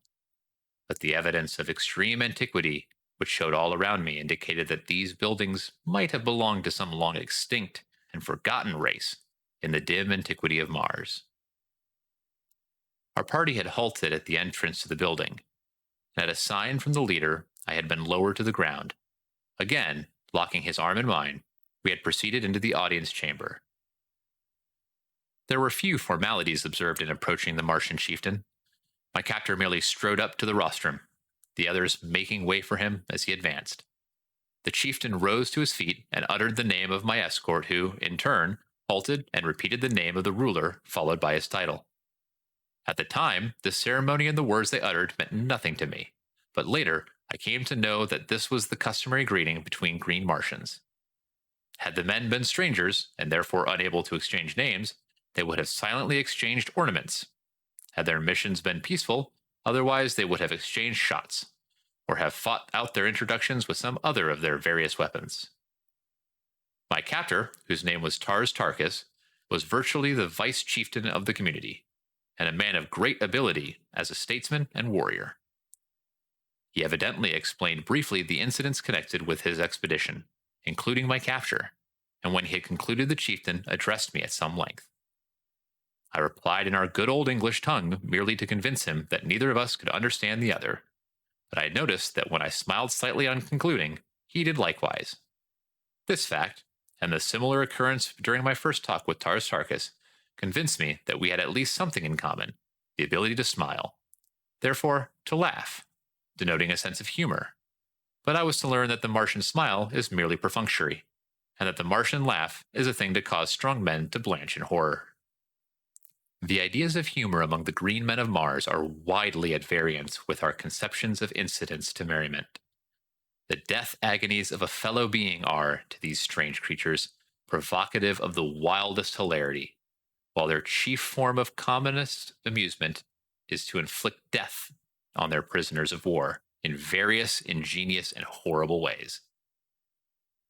But the evidence of extreme antiquity, which showed all around me, indicated that these buildings might have belonged to some long extinct and forgotten race in the dim antiquity of Mars. Our party had halted at the entrance to the building, and at a sign from the leader, I had been lowered to the ground. Again, locking his arm in mine, we had proceeded into the audience chamber. There were few formalities observed in approaching the Martian chieftain. My captor merely strode up to the rostrum, the others making way for him as he advanced. The chieftain rose to his feet and uttered the name of my escort, who, in turn, halted and repeated the name of the ruler, followed by his title. At the time, the ceremony and the words they uttered meant nothing to me, but later I came to know that this was the customary greeting between green Martians. Had the men been strangers, and therefore unable to exchange names, they would have silently exchanged ornaments. Had their missions been peaceful, otherwise they would have exchanged shots, or have fought out their introductions with some other of their various weapons. My captor, whose name was Tars Tarkas, was virtually the vice chieftain of the community, and a man of great ability as a statesman and warrior. He evidently explained briefly the incidents connected with his expedition, including my capture, and when he had concluded, the chieftain addressed me at some length. I replied in our good old English tongue, merely to convince him that neither of us could understand the other, but I had noticed that when I smiled slightly on concluding, he did likewise. This fact, and the similar occurrence during my first talk with Tars Tarkas, convinced me that we had at least something in common, the ability to smile, therefore to laugh, denoting a sense of humor. But I was to learn that the Martian smile is merely perfunctory, and that the Martian laugh is a thing to cause strong men to blanch in horror. The ideas of humor among the green men of Mars are widely at variance with our conceptions of incidents to merriment. The death agonies of a fellow being are, to these strange creatures, provocative of the wildest hilarity, while their chief form of commonest amusement is to inflict death on their prisoners of war in various ingenious and horrible ways.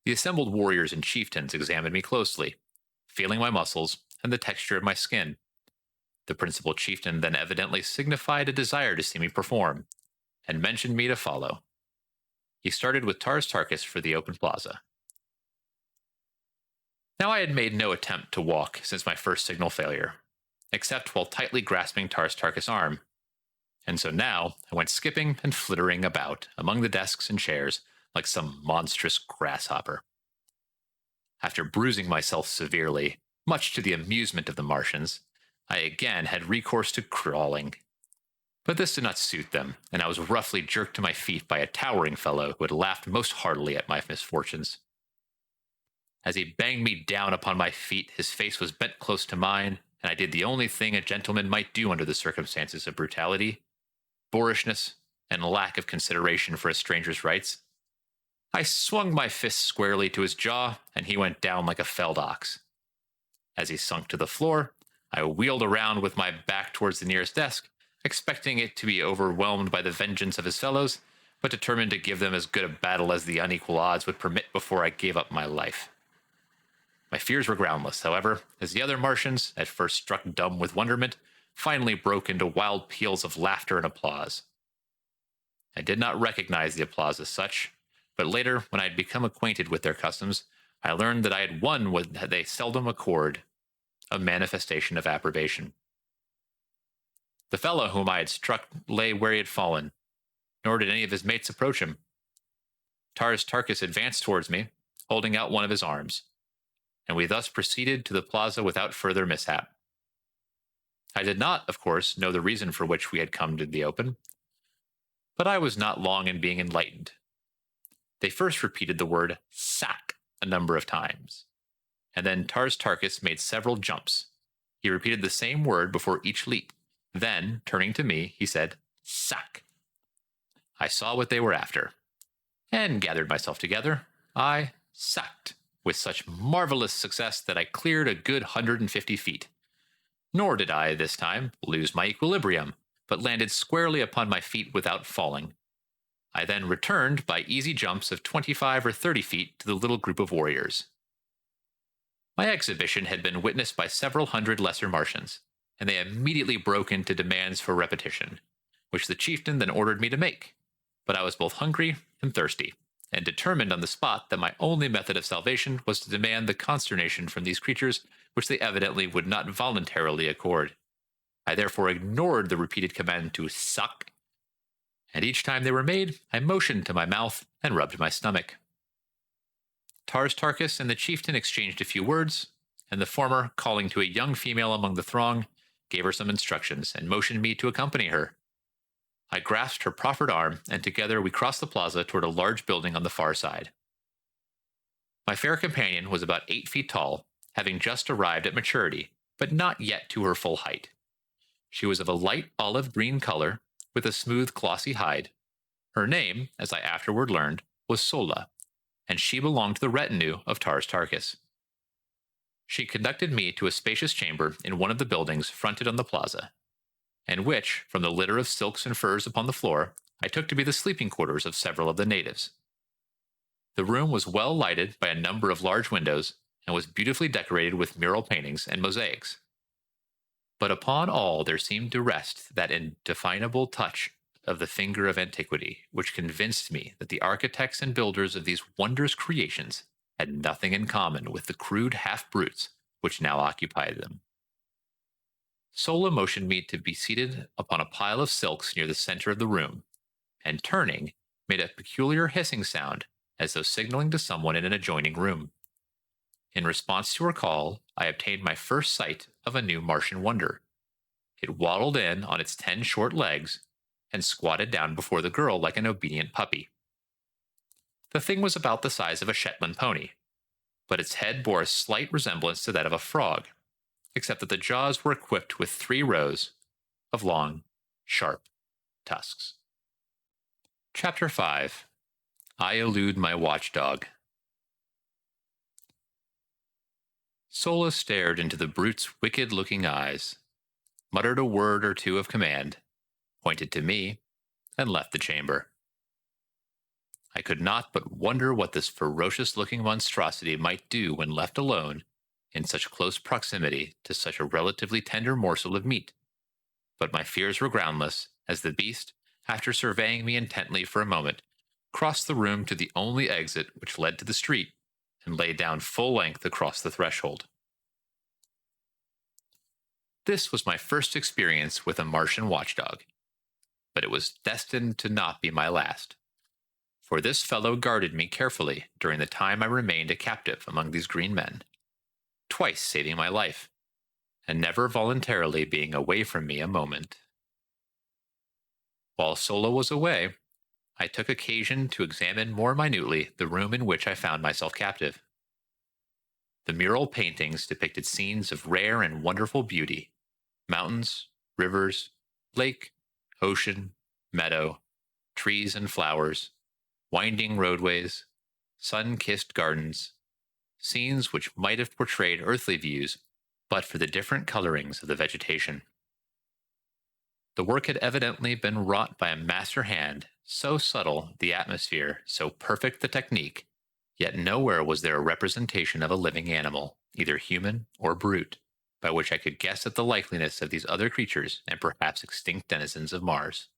The assembled warriors and chieftains examined me closely, feeling my muscles and the texture of my skin. The principal chieftain then evidently signified a desire to see me perform, and mentioned me to follow. He started with Tars Tarkas for the open plaza. Now I had made no attempt to walk since my first signal failure, except while tightly grasping Tars Tarkas' arm, and so now I went skipping and flittering about among the desks and chairs like some monstrous grasshopper. After bruising myself severely, much to the amusement of the Martians, I again had recourse to crawling. But this did not suit them, and I was roughly jerked to my feet by a towering fellow who had laughed most heartily at my misfortunes. As he banged me down upon my feet, his face was bent close to mine, and I did the only thing a gentleman might do under the circumstances of brutality, boorishness, and lack of consideration for a stranger's rights. I swung my fist squarely to his jaw, and he went down like a felled ox. As he sunk to the floor, I wheeled around with my back towards the nearest desk, expecting it to be overwhelmed by the vengeance of his fellows, but determined to give them as good a battle as the unequal odds would permit before I gave up my life. My fears were groundless, however, as the other Martians, at first struck dumb with wonderment, finally broke into wild peals of laughter and applause. I did not recognize the applause as such, but later, when I had become acquainted with their customs, I learned that I had won what they seldom accord, a manifestation of approbation. The fellow whom I had struck lay where he had fallen, nor did any of his mates approach him. Tars Tarkas advanced towards me, holding out one of his arms, and we thus proceeded to the plaza without further mishap. I did not, of course, know the reason for which we had come to the open, but I was not long in being enlightened. They first repeated the word sack a number of times, and then Tars Tarkas made several jumps. He repeated the same word before each leap. Then, turning to me, he said, sack. I saw what they were after, and gathered myself together. I sacked with such marvelous success that I cleared a good 150 feet. Nor did I, this time, lose my equilibrium, but landed squarely upon my feet without falling. I then returned by easy jumps of 25 or 30 feet to the little group of warriors. My exhibition had been witnessed by several hundred lesser Martians, and they immediately broke into demands for repetition, which the chieftain then ordered me to make. But I was both hungry and thirsty, and determined on the spot that my only method of salvation was to demand the consternation from these creatures, which they evidently would not voluntarily accord. I therefore ignored the repeated command to suck, and each time they were made, I motioned to my mouth and rubbed my stomach. Tarkus and the chieftain exchanged a few words, and the former, calling to a young female among the throng, gave her some instructions and motioned me to accompany her. I grasped her proffered arm, and together we crossed the plaza toward a large building on the far side. My fair companion was about 8 feet tall, having just arrived at maturity, but not yet to her full height. She was of a light olive green color, with a smooth, glossy hide. Her name, as I afterward learned, was Sola, and she belonged to the retinue of Tarkus. She conducted me to a spacious chamber in one of the buildings fronted on the plaza, and which, from the litter of silks and furs upon the floor, I took to be the sleeping quarters of several of the natives. The room was well lighted by a number of large windows, and was beautifully decorated with mural paintings and mosaics. But upon all there seemed to rest that indefinable touch of the finger of antiquity, which convinced me that the architects and builders of these wondrous creations had nothing in common with the crude half-brutes which now occupied them. Sola motioned me to be seated upon a pile of silks near the center of the room, and turning, made a peculiar hissing sound as though signaling to someone in an adjoining room. In response to her call, I obtained my first sight of a new Martian wonder. It waddled in on its 10 short legs and squatted down before the girl like an obedient puppy. The thing was about the size of a Shetland pony, but its head bore a slight resemblance to that of a frog, except that the jaws were equipped with 3 rows of long, sharp tusks. Chapter 5. I Elude My Watchdog. Sola stared into the brute's wicked-looking eyes, muttered a word or two of command, pointed to me, and left the chamber. I could not but wonder what this ferocious-looking monstrosity might do when left alone in such close proximity to such a relatively tender morsel of meat. But my fears were groundless, as the beast, after surveying me intently for a moment, crossed the room to the only exit which led to the street, and lay down full length across the threshold. This was my first experience with a Martian watchdog, but it was destined to not be my last, for this fellow guarded me carefully during the time I remained a captive among these green men, twice saving my life, and never voluntarily being away from me a moment. While Sola was away, I took occasion to examine more minutely the room in which I found myself captive. The mural paintings depicted scenes of rare and wonderful beauty: mountains, rivers, lake, ocean, meadow, trees and flowers, winding roadways, sun-kissed gardens, scenes which might have portrayed earthly views but for the different colorings of the vegetation. The work had evidently been wrought by a master hand, so subtle the atmosphere, so perfect the technique, yet nowhere was there a representation of a living animal, either human or brute, by which I could guess at the likeliness of these other creatures and perhaps extinct denizens of Mars.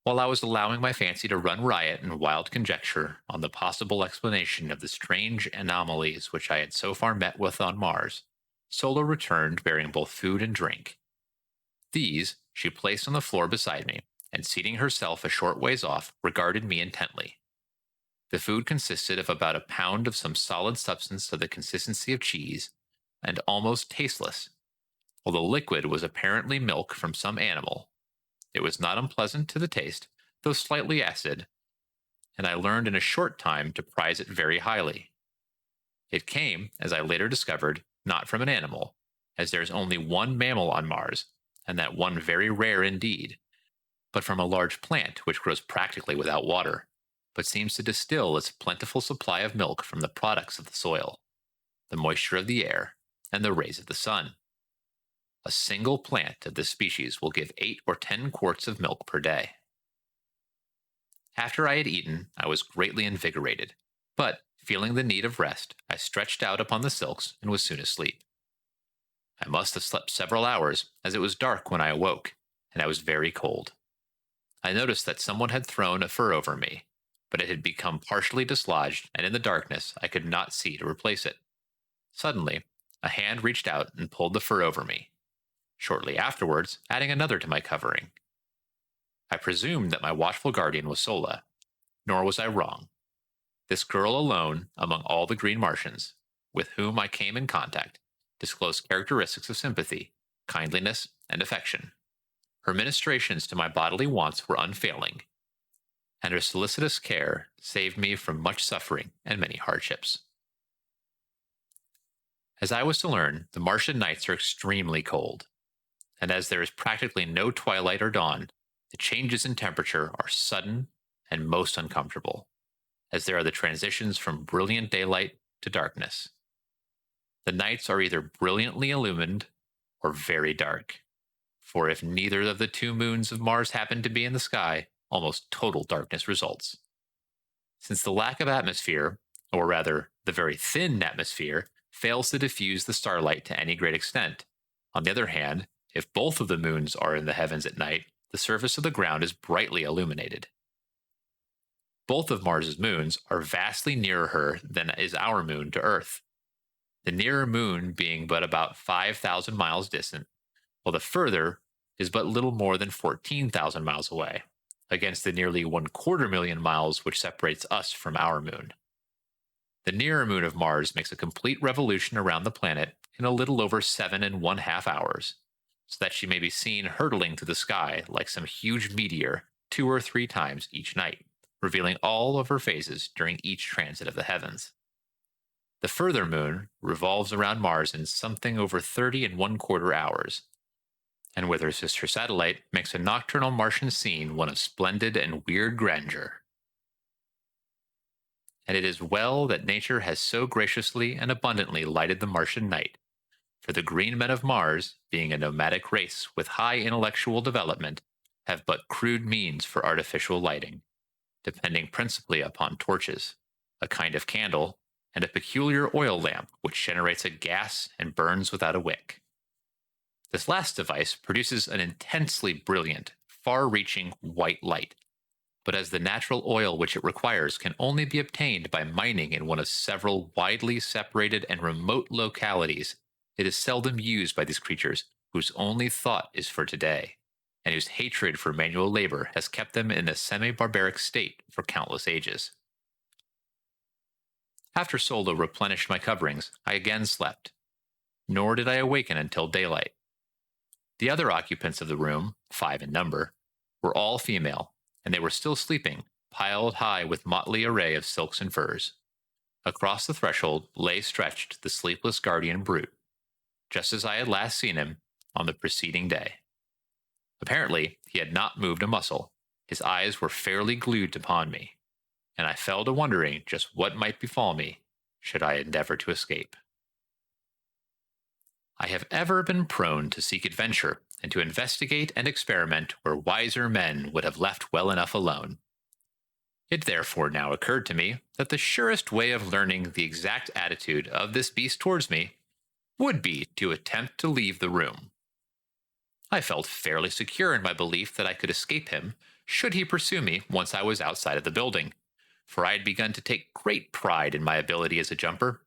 While I was allowing my fancy to run riot in wild conjecture on the possible explanation of the strange anomalies which I had so far met with on Mars, Sola returned bearing both food and drink. These she placed on the floor beside me, and seating herself a short ways off, regarded me intently. The food consisted of about a pound of some solid substance of the consistency of cheese, and almost tasteless, although liquid was apparently milk from some animal. It was not unpleasant to the taste, though slightly acid, and I learned in a short time to prize it very highly. It came, as I later discovered, not from an animal, as there is only one mammal on Mars, and that one very rare indeed, but from a large plant which grows practically without water, but seems to distill its plentiful supply of milk from the products of the soil, the moisture of the air, and the rays of the sun. A single plant of this species will give 8 or 10 quarts of milk per day. After I had eaten, I was greatly invigorated, but feeling the need of rest, I stretched out upon the silks and was soon asleep. I must have slept several hours, as it was dark when I awoke, and I was very cold. I noticed that someone had thrown a fur over me, but it had become partially dislodged, and in the darkness I could not see to replace it. Suddenly, a hand reached out and pulled the fur over me, shortly afterwards adding another to my covering. I presumed that my watchful guardian was Sola, nor was I wrong. This girl alone, among all the green Martians, with whom I came in contact, disclosed characteristics of sympathy, kindliness, and affection. Her ministrations to my bodily wants were unfailing, and her solicitous care saved me from much suffering and many hardships. As I was to learn, the Martian nights are extremely cold, and as there is practically no twilight or dawn, the changes in temperature are sudden and most uncomfortable, as there are the transitions from brilliant daylight to darkness. The nights are either brilliantly illumined or very dark, for if neither of the two moons of Mars happen to be in the sky, almost total darkness results. Since the lack of atmosphere, or rather, the very thin atmosphere, fails to diffuse the starlight to any great extent. On the other hand, if both of the moons are in the heavens at night, the surface of the ground is brightly illuminated. Both of Mars's moons are vastly nearer her than is our moon to Earth, the nearer moon being but about 5,000 miles distant, while the further is but little more than 14,000 miles away, against the nearly 250,000 miles which separates us from our moon. The nearer moon of Mars makes a complete revolution around the planet in a little over 7½ hours, so that she may be seen hurtling through the sky like some huge meteor 2 or 3 times each night, revealing all of her phases during each transit of the heavens. The further moon revolves around Mars in something over 30¼ hours, and with her sister satellite makes a nocturnal Martian scene one of splendid and weird grandeur. And it is well that nature has so graciously and abundantly lighted the Martian night, for the green men of Mars, being a nomadic race with high intellectual development, have but crude means for artificial lighting, depending principally upon torches, a kind of candle, and a peculiar oil lamp which generates a gas and burns without a wick. This last device produces an intensely brilliant, far-reaching white light, but as the natural oil which it requires can only be obtained by mining in one of several widely separated and remote localities, it is seldom used by these creatures whose only thought is for today, and whose hatred for manual labor has kept them in a semi-barbaric state for countless ages. After Solo replenished my coverings, I again slept, nor did I awaken until daylight. The other occupants of the room, 5 in number, were all female, and they were still sleeping, piled high with motley array of silks and furs. Across the threshold lay stretched the sleepless guardian brute, just as I had last seen him on the preceding day. Apparently, he had not moved a muscle. His eyes were fairly glued upon me, and I fell to wondering just what might befall me should I endeavor to escape. I have ever been prone to seek adventure and to investigate and experiment where wiser men would have left well enough alone. It therefore now occurred to me that the surest way of learning the exact attitude of this beast towards me would be to attempt to leave the room. I felt fairly secure in my belief that I could escape him should he pursue me once I was outside of the building, for I had begun to take great pride in my ability as a jumper.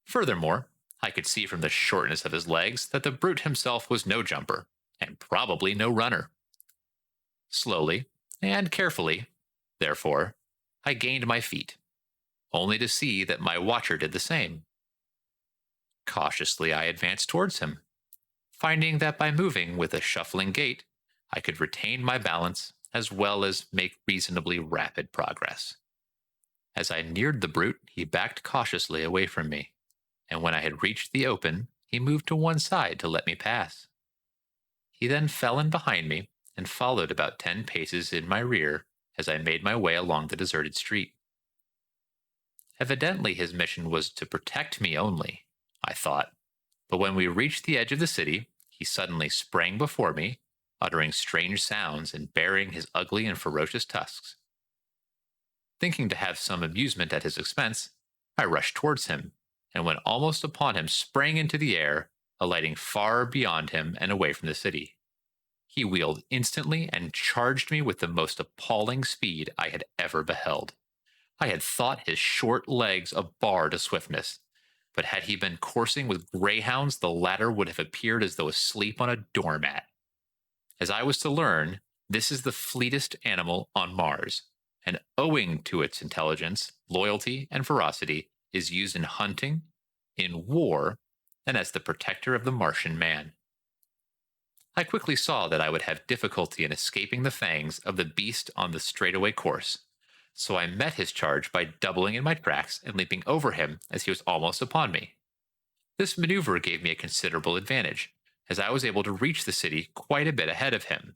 Furthermore, I could see from the shortness of his legs that the brute himself was no jumper, and probably no runner. Slowly and carefully, therefore, I gained my feet, only to see that my watcher did the same. Cautiously I advanced towards him, finding that by moving with a shuffling gait, I could retain my balance as well as make reasonably rapid progress. As I neared the brute, he backed cautiously away from me, and when I had reached the open, he moved to one side to let me pass. He then fell in behind me and followed about 10 paces in my rear as I made my way along the deserted street. Evidently his mission was to protect me only, I thought, but when we reached the edge of the city, he suddenly sprang before me, uttering strange sounds and baring his ugly and ferocious tusks, Thinking to have some amusement at his expense, I rushed towards him, and when almost upon him, sprang into the air, alighting far beyond him and away from the city. He wheeled instantly and charged me with the most appalling speed I had ever beheld. I had thought his short legs a bar to swiftness, but had he been coursing with greyhounds, the latter would have appeared as though asleep on a doormat. As I was to learn, this is the fleetest animal on Mars, and owing to its intelligence, loyalty, and ferocity, is used in hunting, in war, and as the protector of the Martian man. I quickly saw that I would have difficulty in escaping the fangs of the beast on the straightaway course, so I met his charge by doubling in my tracks and leaping over him as he was almost upon me. This maneuver gave me a considerable advantage, as I was able to reach the city quite a bit ahead of him,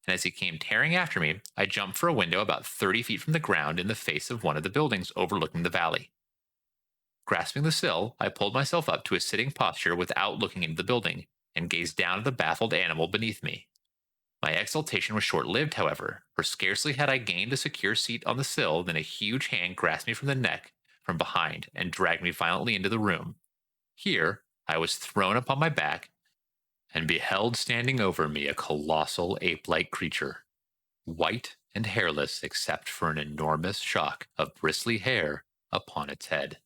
and as he came tearing after me, I jumped for a window about 30 feet from the ground in the face of one of the buildings overlooking the valley. Grasping the sill, I pulled myself up to a sitting posture without looking into the building, and gazed down at the baffled animal beneath me. My exultation was short lived, however, for scarcely had I gained a secure seat on the sill than a huge hand grasped me from the neck from behind and dragged me violently into the room. Here, I was thrown upon my back and beheld standing over me a colossal ape like creature, white and hairless except for an enormous shock of bristly hair upon its head.